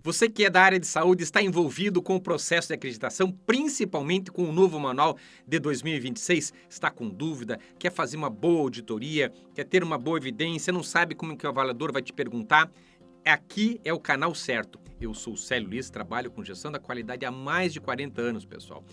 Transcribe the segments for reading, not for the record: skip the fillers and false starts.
Você que é da área de saúde está envolvido com o processo de acreditação, principalmente com o novo manual de 2026, está com dúvida, quer fazer uma boa auditoria, quer ter uma boa evidência, não sabe como que o avaliador vai te perguntar? Aqui é o canal certo. Eu sou o Célio Liz, trabalho com gestão da qualidade há mais de 40 anos, pessoal.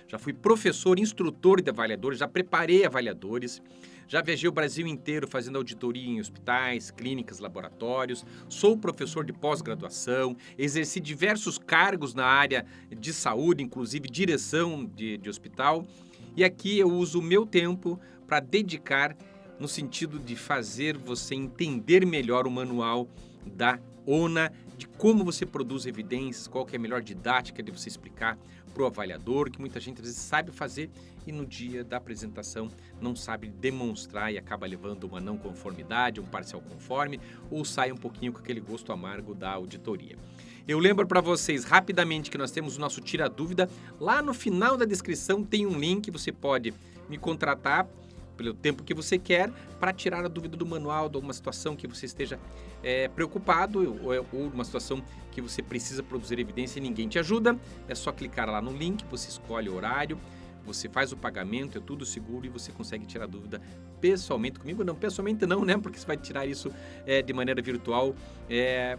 Já fui professor, instrutor de avaliadores, já preparei avaliadores, já viajei o Brasil inteiro fazendo auditoria em hospitais, clínicas, laboratórios, sou professor de pós-graduação, exerci diversos cargos na área de saúde, inclusive direção de hospital, e aqui eu uso o meu tempo para dedicar no sentido de fazer você entender melhor o manual da ONA, de como você produz evidências, qual que é a melhor didática de você explicar para o avaliador, que muita gente às vezes sabe fazer e no dia da apresentação não sabe demonstrar e acaba levando uma não conformidade, um parcial conforme, ou sai um pouquinho com aquele gosto amargo da auditoria. Eu lembro para vocês rapidamente que nós temos o nosso Tira Dúvida. Lá no final da descrição tem um link, você pode me contratar pelo tempo que você quer, para tirar a dúvida do manual, de alguma situação que você esteja preocupado ou uma situação que você precisa produzir evidência e ninguém te ajuda. É só clicar lá no link, você escolhe o horário, você faz o pagamento, é tudo seguro e você consegue tirar a dúvida pessoalmente comigo. Não, pessoalmente não, né? Porque você vai tirar isso de maneira virtual,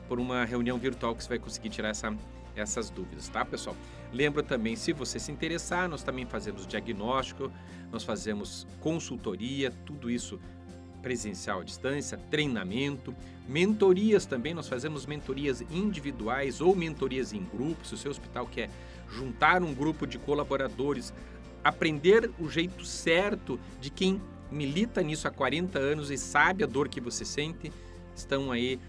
por uma reunião virtual que você vai conseguir tirar essas dúvidas, tá, pessoal? Lembra também, se você se interessar, nós também fazemos diagnóstico, nós fazemos consultoria, tudo isso presencial à distância, treinamento, mentorias também, nós fazemos mentorias individuais ou mentorias em grupo. Se o seu hospital quer juntar um grupo de colaboradores, aprender o jeito certo de quem milita nisso há 40 anos e sabe a dor que você sente, estão aí,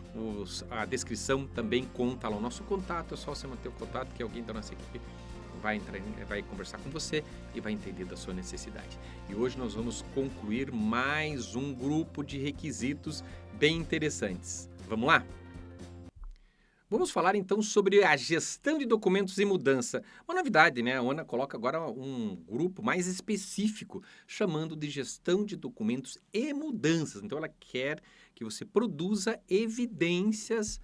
a descrição também conta lá o nosso contato, é só você manter o contato que alguém da nossa equipe vai conversar com você e vai entender da sua necessidade. E hoje nós vamos concluir mais um grupo de requisitos bem interessantes. Vamos lá? Vamos falar então sobre a gestão de documentos e mudança. Uma novidade, né? A ONA coloca agora um grupo mais específico, chamando de gestão de documentos e mudanças. Então ela quer que você produza evidências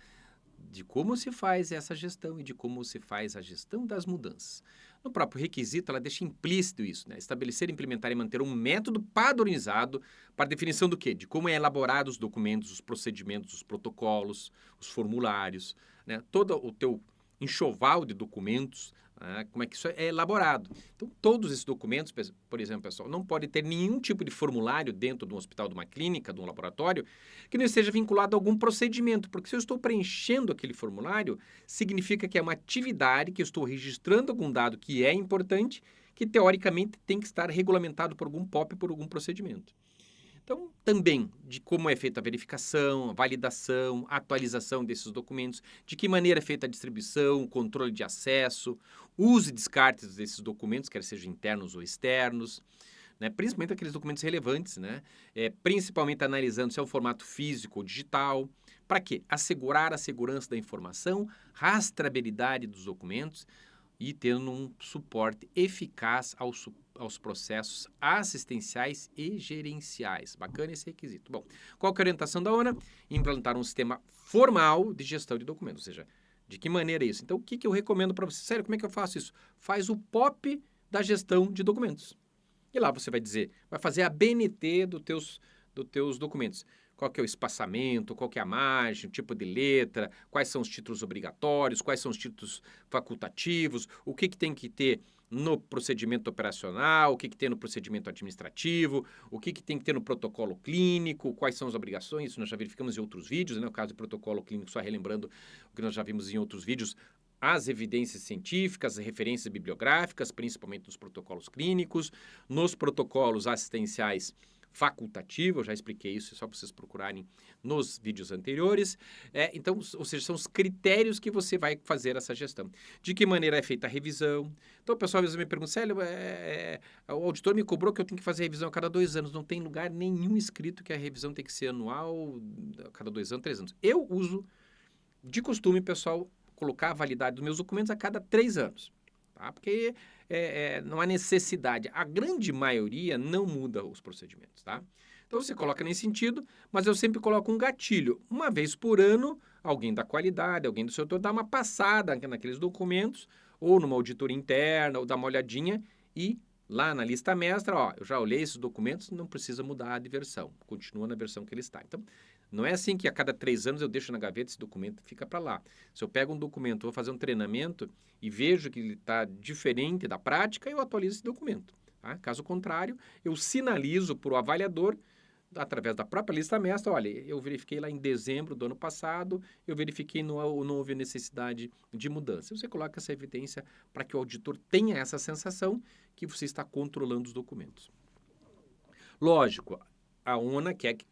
de como se faz essa gestão e de como se faz a gestão das mudanças. No próprio requisito, ela deixa implícito isso, né? Estabelecer, implementar e manter um método padronizado para definição do quê? De como é elaborado os documentos, os procedimentos, os protocolos, os formulários, né? Todo o teu enxoval de documentos, né? Como é que isso é elaborado. Então, todos esses documentos, por exemplo, pessoal, não pode ter nenhum tipo de formulário dentro de um hospital, de uma clínica, de um laboratório, que não esteja vinculado a algum procedimento, porque se eu estou preenchendo aquele formulário, significa que é uma atividade, que eu estou registrando algum dado que é importante, que teoricamente tem que estar regulamentado por algum POP, por algum procedimento. Então, também de como é feita a verificação, a validação, a atualização desses documentos, de que maneira é feita a distribuição, o controle de acesso, uso e descarte desses documentos, quer sejam internos ou externos, né? Principalmente aqueles documentos relevantes, né? Principalmente analisando se é um formato físico ou digital. Para quê? Assegurar a segurança da informação, rastreabilidade dos documentos e tendo um suporte eficaz aos processos assistenciais e gerenciais. Bacana esse requisito. Bom, qual que é a orientação da ONA? Implantar um sistema formal de gestão de documentos, ou seja, de que maneira é isso? Então, o que eu recomendo para você? Sério, como é que eu faço isso? Faz o POP da gestão de documentos. E lá você vai dizer, vai fazer a BNT dos teus documentos. Qual que é o espaçamento, qual que é a margem, o tipo de letra, quais são os títulos obrigatórios, quais são os títulos facultativos, o que tem que ter no procedimento operacional, o que tem no procedimento administrativo, o que tem que ter no protocolo clínico, quais são as obrigações, isso nós já verificamos em outros vídeos, né? No caso do protocolo clínico, só relembrando o que nós já vimos em outros vídeos, as evidências científicas, as referências bibliográficas, principalmente nos protocolos clínicos, nos protocolos assistenciais facultativos, eu já expliquei isso, é só para vocês procurarem nos vídeos anteriores. Então, ou seja, são os critérios que você vai fazer essa gestão. De que maneira é feita a revisão? Então, o pessoal às vezes me pergunta, Célio, o auditor me cobrou que eu tenho que fazer revisão a cada 2 anos. Não tem lugar nenhum escrito que a revisão tem que ser anual, a cada 2 anos, 3 anos. Eu uso, de costume, pessoal, colocar a validade dos meus documentos a cada 3 anos, tá? Porque não há necessidade. A grande maioria não muda os procedimentos, tá? Então você coloca nesse sentido, mas eu sempre coloco um gatilho. Uma vez por ano, alguém da qualidade, alguém do setor dá uma passada naqueles documentos, ou numa auditoria interna, ou dá uma olhadinha e lá na lista mestra, ó, eu já olhei esses documentos, não precisa mudar de versão, continua na versão que ele está. Então, não é assim que a cada 3 anos eu deixo na gaveta esse documento fica para lá. Se eu pego um documento, vou fazer um treinamento e vejo que ele está diferente da prática, eu atualizo esse documento. Tá? Caso contrário, eu sinalizo para o avaliador, através da própria lista mestra, olha, eu verifiquei lá em dezembro do ano passado, eu verifiquei não houve necessidade de mudança. Você coloca essa evidência para que o auditor tenha essa sensação que você está controlando os documentos. Lógico, a ONA quer que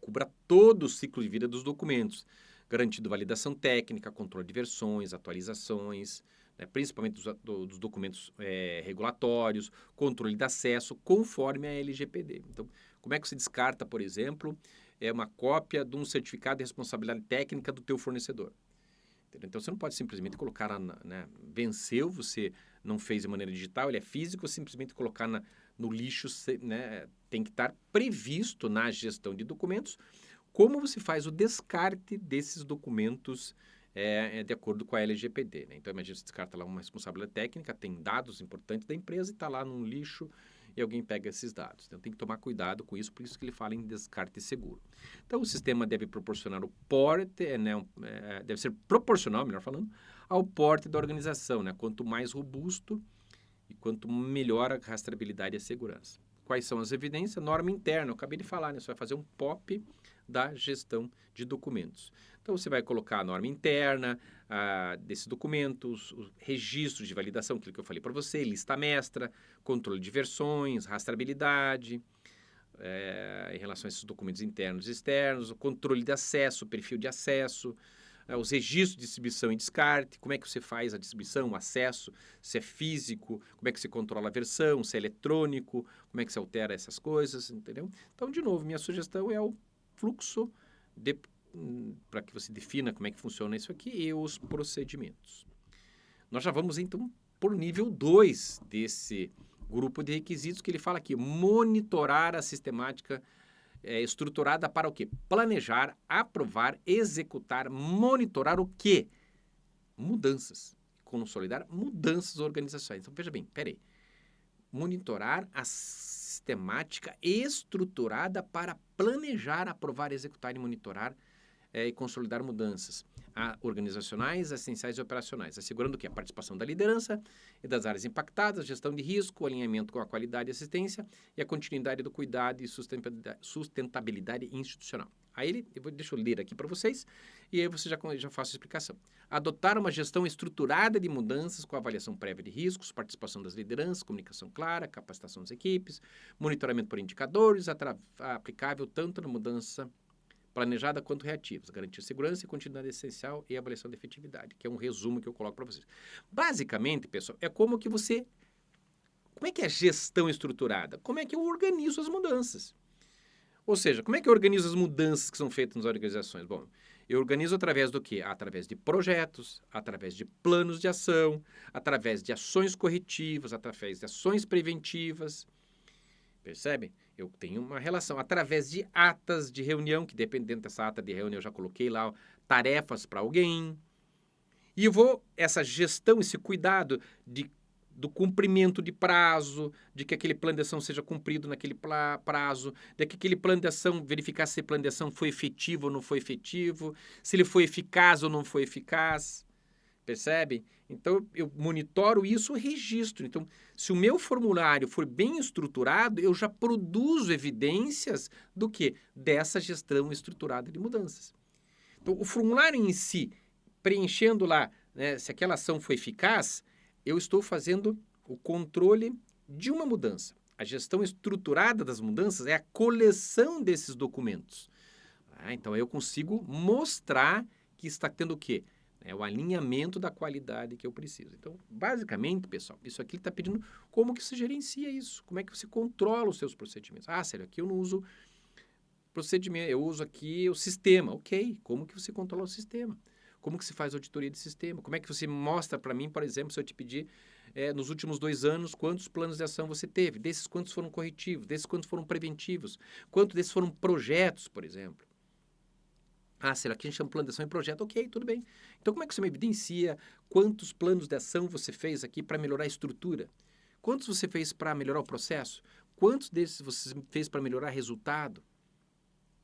cubra todo o ciclo de vida dos documentos, garantindo validação técnica, controle de versões, atualizações, né, principalmente dos documentos regulatórios, controle de acesso, conforme a LGPD. Então, como é que você descarta, por exemplo, uma cópia de um certificado de responsabilidade técnica do teu fornecedor? Entendeu? Então, você não pode simplesmente colocar, né, venceu, você não fez de maneira digital, ele é físico, simplesmente colocar no lixo, né, tem que estar previsto na gestão de documentos como você faz o descarte desses documentos de acordo com a LGPD. Né? Então, imagina, você descarta lá uma responsabilidade técnica, tem dados importantes da empresa e está lá num lixo e alguém pega esses dados. Então, tem que tomar cuidado com isso, por isso que ele fala em descarte seguro. Então, o sistema deve proporcionar o porte, né, deve ser proporcional, melhor falando, ao porte da organização. Né? Quanto mais robusto e quanto melhor a rastreabilidade e a segurança. Quais são as evidências? Norma interna, eu acabei de falar, né? Você vai fazer um POP da gestão de documentos. Então, você vai colocar a norma interna desses documentos, os registros de validação, aquilo que eu falei para você, lista mestra, controle de versões, rastreabilidade, em relação a esses documentos internos e externos, o controle de acesso, o perfil de acesso, os registros de distribuição e descarte, como é que você faz a distribuição, o acesso, se é físico, como é que você controla a versão, se é eletrônico, como é que você altera essas coisas, entendeu? Então, de novo, minha sugestão é o fluxo para que você defina como é que funciona isso aqui e os procedimentos. Nós já vamos, então, por nível 2 desse grupo de requisitos que ele fala aqui, monitorar a sistemática estruturada para o quê? Planejar, aprovar, executar, monitorar o quê? Mudanças. Consolidar mudanças organizacionais. Então, veja bem, peraí. Monitorar a sistemática estruturada para planejar, aprovar, executar e monitorar e consolidar mudanças organizacionais, essenciais e operacionais, assegurando o quê? A participação da liderança e das áreas impactadas, gestão de risco, alinhamento com a qualidade e assistência e a continuidade do cuidado e sustentabilidade institucional. Aí deixa eu ler aqui para vocês e aí você já faço a explicação. Adotar uma gestão estruturada de mudanças com avaliação prévia de riscos, participação das lideranças, comunicação clara, capacitação das equipes, monitoramento por indicadores, aplicável tanto na mudança planejada quanto reativas, garantir segurança e continuidade essencial e avaliação de efetividade, que é um resumo que eu coloco para vocês. Basicamente, pessoal, é como que você... Como é que é a gestão estruturada? Como é que eu organizo as mudanças? Ou seja, como é que eu organizo as mudanças que são feitas nas organizações? Bom, eu organizo através do quê? Através de projetos, através de planos de ação, através de ações corretivas, através de ações preventivas. Percebe? Eu tenho uma relação através de atas de reunião, que dependendo dessa ata de reunião eu já coloquei lá tarefas para alguém. E eu vou, essa gestão, esse cuidado do cumprimento de prazo, de que aquele plano de ação seja cumprido naquele prazo, de que aquele plano de ação, verificar se o plano de ação foi efetivo ou não foi efetivo, se ele foi eficaz ou não foi eficaz. Percebe? Então, eu monitoro isso e registro. Então, se o meu formulário for bem estruturado, eu já produzo evidências do quê? Dessa gestão estruturada de mudanças. Então, o formulário em si, preenchendo lá, né, se aquela ação foi eficaz, eu estou fazendo o controle de uma mudança. A gestão estruturada das mudanças é a coleção desses documentos. Então, eu consigo mostrar que está tendo o quê? É o alinhamento da qualidade que eu preciso. Então, basicamente, pessoal, isso aqui está pedindo como que você gerencia isso, como é que você controla os seus procedimentos. Ah, sério, aqui eu não uso procedimento, eu uso aqui o sistema. Ok, como que você controla o sistema? Como que se faz auditoria de sistema? Como é que você mostra para mim, por exemplo, se eu te pedir, nos últimos 2 anos, quantos planos de ação você teve? Desses, quantos foram corretivos? Desses, quantos foram preventivos? Quantos desses foram projetos, por exemplo? Ah, será que a gente chama plano de ação e projeto? Ok, tudo bem. Então, como é que você me evidencia quantos planos de ação você fez aqui para melhorar a estrutura? Quantos você fez para melhorar o processo? Quantos desses você fez para melhorar resultado?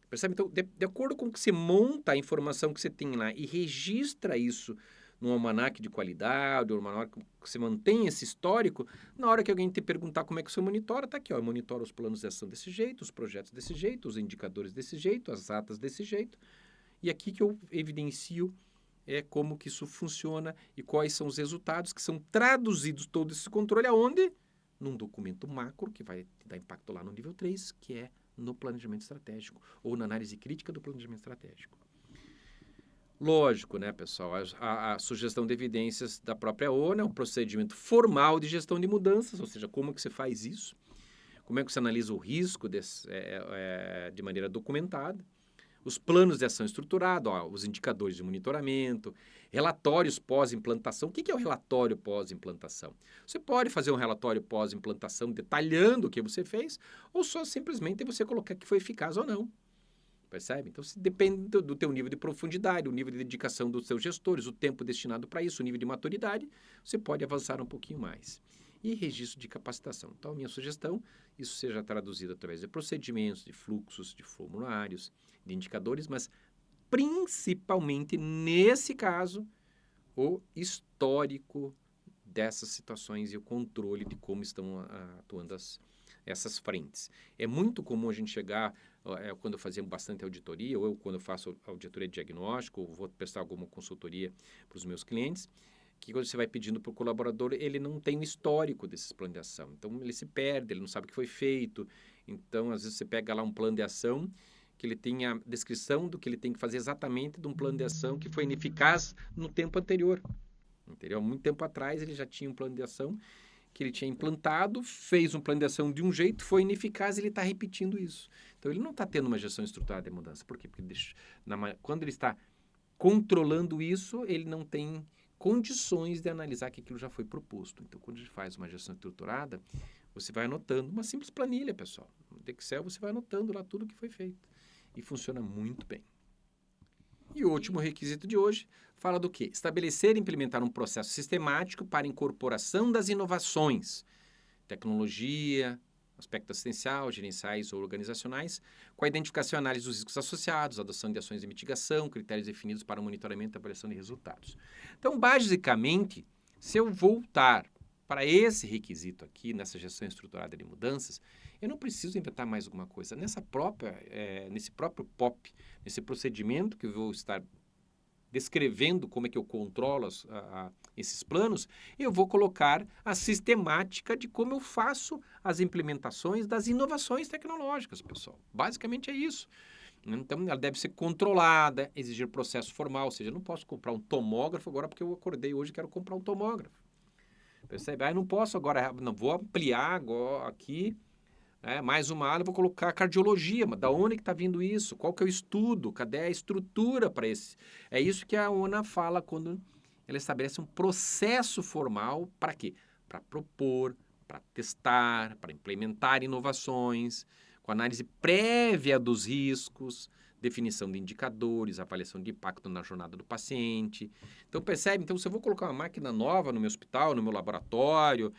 Percebe? Então, de acordo com o que você monta a informação que você tem lá e registra isso num almanaque de qualidade, ou num almanaque que você mantém esse histórico, na hora que alguém te perguntar como é que você monitora, tá aqui, ó, eu monitoro os planos de ação desse jeito, os projetos desse jeito, os indicadores desse jeito, as atas desse jeito. E aqui que eu evidencio como que isso funciona e quais são os resultados que são traduzidos todo esse controle aonde? Num documento macro que vai dar impacto lá no nível 3, que é no planejamento estratégico ou na análise crítica do planejamento estratégico. Lógico, né, pessoal? A sugestão de evidências da própria ONU é um procedimento formal de gestão de mudanças, ou seja, como que você faz isso, como é que você analisa o risco de maneira documentada, os planos de ação estruturado, os indicadores de monitoramento, relatórios pós-implantação. O que é o relatório pós-implantação? Você pode fazer um relatório pós-implantação detalhando o que você fez, ou só simplesmente você colocar que foi eficaz ou não. Percebe? Então, depende do teu nível de profundidade, o nível de dedicação dos seus gestores, o tempo destinado para isso, o nível de maturidade, você pode avançar um pouquinho mais. E registro de capacitação. Então, a minha sugestão, isso seja traduzido através de procedimentos, de fluxos, de formulários, de indicadores, mas principalmente, nesse caso, o histórico dessas situações e o controle de como estão atuando essas frentes. É muito comum a gente chegar, quando eu fazia bastante auditoria, ou eu quando eu faço auditoria de diagnóstico, ou vou prestar alguma consultoria para os meus clientes, que quando você vai pedindo para o colaborador, ele não tem o histórico desses planos de ação. Então, ele se perde, ele não sabe o que foi feito. Então, às vezes, você pega lá um plano de ação que ele tem a descrição do que ele tem que fazer exatamente de um plano de ação que foi ineficaz no tempo anterior. Entendeu? Há muito tempo atrás, ele já tinha um plano de ação que ele tinha implantado, fez um plano de ação de um jeito, foi ineficaz e ele está repetindo isso. Então, ele não está tendo uma gestão estruturada de mudança. Por quê? Porque quando ele está controlando isso, ele não tem condições de analisar que aquilo já foi proposto. Então, quando a gente faz uma gestão estruturada, você vai anotando uma simples planilha, pessoal. No Excel, você vai anotando lá tudo o que foi feito. E funciona muito bem. E o último requisito de hoje fala do quê? Estabelecer e implementar um processo sistemático para incorporação das inovações, tecnologia, aspecto assistencial, gerenciais ou organizacionais, com a identificação e análise dos riscos associados, adoção de ações de mitigação, critérios definidos para o monitoramento e avaliação de resultados. Então, basicamente, se eu voltar para esse requisito aqui, nessa gestão estruturada de mudanças, eu não preciso inventar mais alguma coisa. Nesse próprio POP, nesse procedimento que eu vou estar descrevendo como é que eu controlo esses planos, eu vou colocar a sistemática de como eu faço as implementações das inovações tecnológicas, pessoal. Basicamente é isso. Então, ela deve ser controlada, exigir processo formal, ou seja, eu não posso comprar um tomógrafo agora porque eu acordei hoje e quero comprar um tomógrafo. Percebe? Eu não posso agora, não vou ampliar agora aqui, mais uma área, vou colocar cardiologia, mas da onde que está vindo isso? Qual que é o estudo? Cadê a estrutura para esse? É isso que a ONA fala quando ela estabelece um processo formal para quê? Para propor, para testar, para implementar inovações, com análise prévia dos riscos, definição de indicadores, avaliação de impacto na jornada do paciente. Então, percebe? Então, se eu vou colocar uma máquina nova no meu hospital, no meu laboratório,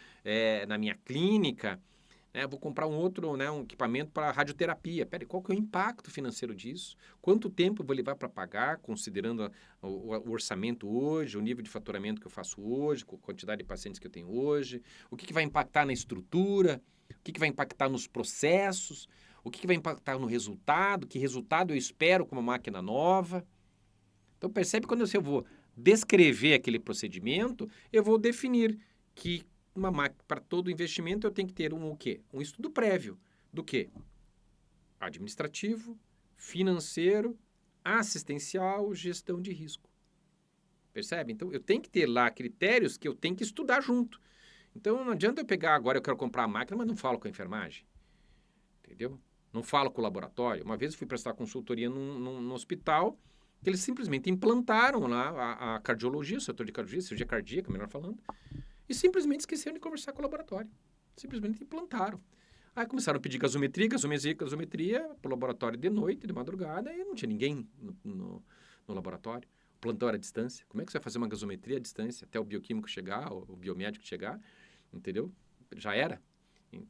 na minha clínica, vou comprar um equipamento para radioterapia. Peraí, qual que é o impacto financeiro disso? Quanto tempo eu vou levar para pagar, considerando o orçamento hoje, o nível de faturamento que eu faço hoje, com a quantidade de pacientes que eu tenho hoje? O que vai impactar na estrutura? O que vai impactar nos processos? O que vai impactar no resultado? Que resultado eu espero com uma máquina nova? Então, percebe quando eu vou descrever aquele procedimento, eu vou definir que para todo investimento eu tenho que ter o quê? Um estudo prévio do quê? Administrativo, financeiro, assistencial, gestão de risco. Percebe? Então, eu tenho que ter lá critérios que eu tenho que estudar junto. Então, não adianta eu pegar agora, eu quero comprar a máquina, mas não falo com a enfermagem. Entendeu? Não falo com o laboratório. Uma vez eu fui prestar consultoria num hospital que eles simplesmente implantaram lá a cardiologia, o setor de cardiologia, cirurgia cardíaca, melhor falando, e simplesmente esqueceram de conversar com o laboratório. Simplesmente implantaram. Aí começaram a pedir gasometria para o laboratório de noite, de madrugada, e não tinha ninguém no laboratório. O plantão era à distância. Como é que você vai fazer uma gasometria à distância até o bioquímico chegar, o biomédico chegar? Entendeu? Já era.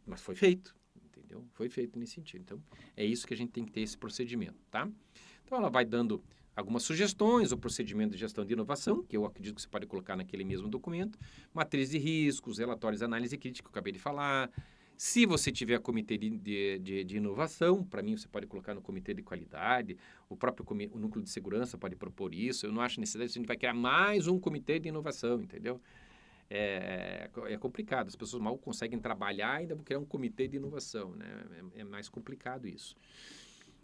Mas foi feito. Entendeu? Foi feito nesse sentido. Então, é isso que a gente tem que ter esse procedimento, tá? Então, ela vai dando algumas sugestões, o procedimento de gestão de inovação, que eu acredito que você pode colocar naquele mesmo documento, matriz de riscos, relatórios de análise crítica, que eu acabei de falar. Se você tiver comitê de inovação, para mim você pode colocar no comitê de qualidade, o próprio o núcleo de segurança pode propor isso. Eu não acho necessidade, a gente vai criar mais um comitê de inovação, entendeu? É complicado, as pessoas mal conseguem trabalhar e ainda vão criar um comitê de inovação, né? É mais complicado isso.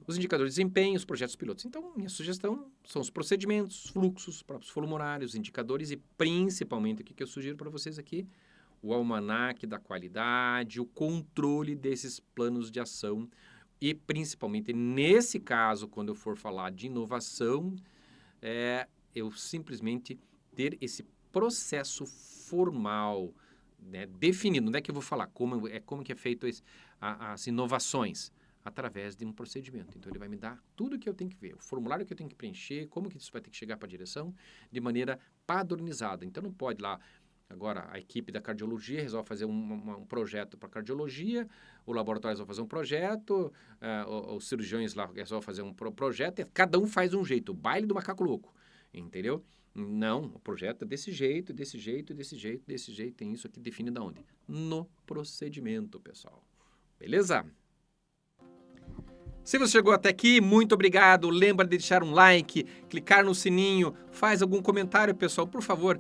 Os indicadores de desempenho, os projetos pilotos. Então, minha sugestão são os procedimentos, fluxos, próprios formulários, indicadores e principalmente o que eu sugiro para vocês aqui, o almanaque da qualidade, o controle desses planos de ação e principalmente nesse caso, quando eu for falar de inovação, eu simplesmente ter esse processo formal, né, definido. Onde é que eu vou falar? Como que é feito as inovações? Através de um procedimento. Então, ele vai me dar tudo que eu tenho que ver, o formulário que eu tenho que preencher, como que isso vai ter que chegar para a direção, de maneira padronizada. Então, não pode lá, agora, a equipe da cardiologia resolve fazer um projeto para cardiologia, o laboratório resolve fazer um projeto, os cirurgiões lá resolvem fazer um projeto, e cada um faz um jeito, o baile do macaco louco, entendeu? Não, o projeto é desse jeito, desse jeito, desse jeito, desse jeito, tem isso aqui, define da onde? No procedimento, pessoal. Beleza? Se você chegou até aqui, muito obrigado. Lembra de deixar um like, clicar no sininho, faz algum comentário, pessoal, por favor.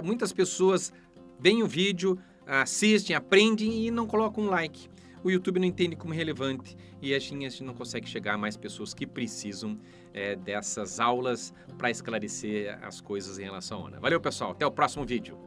Muitas pessoas veem o vídeo, assistem, aprendem e não colocam um like. O YouTube não entende como relevante e a gente não consegue chegar a mais pessoas que precisam dessas aulas para esclarecer as coisas em relação à ONA. Valeu, pessoal. Até o próximo vídeo.